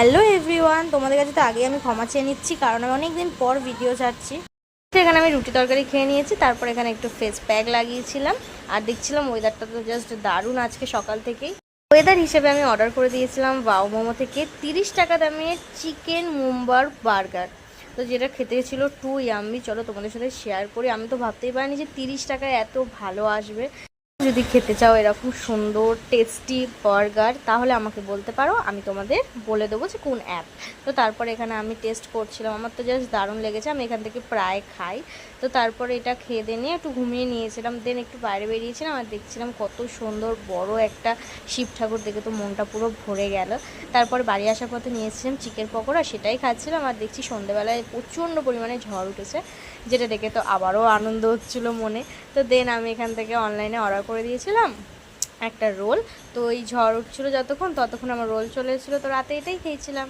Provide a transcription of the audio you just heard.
Hello everyone, তোমাদের কাছে তো আগে আমি ক্ষমা চেয়ে নিচ্ছি, কারণ আমি অনেক দিন পর ভিডিও ছাড়ছি। তো এখানে আমি রুটি তরকারি খেয়ে নিয়েছি, তারপর এখানে একটু ফেস প্যাক লাগিয়েছিলাম। আর দেখছিলাম ওয়েদারটা তো জাস্ট দারুণ আজকে সকাল থেকেই। ওয়েদার হিসেবে আমি অর্ডার করে দিয়েছিলাম ওয়াও মোমো থেকে 30 টাকা দামের চিকেন মুম্বার বার্গার। তো যেটা খেতে ছিল টু ইয়াম্মি। চলো তোমাদের সাথে শেয়ার করি। আমি তো ভাবতেই পারিনি যে 30 টাকায় এত ভালো আসবে। যদি খেতে চাও এরকম সুন্দর টেস্টি বার্গার, তাহলে আমাকে বলতে পারো, আমি তোমাদের বলে দেবো যে কোন অ্যাপ। তো তারপরে এখানে আমি টেস্ট করছিলাম, আমার তো জাস্ট দারুণ লেগেছে। আমি এখান থেকে প্রায় খাই। তো তারপরে এটা খেয়ে দিয়ে নিয়ে একটু ঘুমিয়ে নিয়েছিলাম, দেন একটু বাইরে বেরিয়েছিলাম আর দেখছিলাম কত সুন্দর বড় একটা শিব ঠাকুর, দেখে তো মনটা পুরো ভরে গেল। তারপরে বাড়ি আসার পথে নিয়েছিলাম চিকেন পকোড়া, সেটাই খাচ্ছিলাম। আর দেখছি সন্ধ্যেবেলায় প্রচণ্ড পরিমাণে ঝড় উঠেছে, যেটা দেখে তো আবারও আনন্দ হচ্ছিলো মনে। তো দেন আমি এখান থেকে অনলাইনে অর্ডার করে দিয়েছিলাম একটা রোল। তো এই ঝড় উঠছিলো যতক্ষণ, ততক্ষণ আমার রোল চলে এসেছিলো, তো রাতে এটাই খেয়েছিলাম।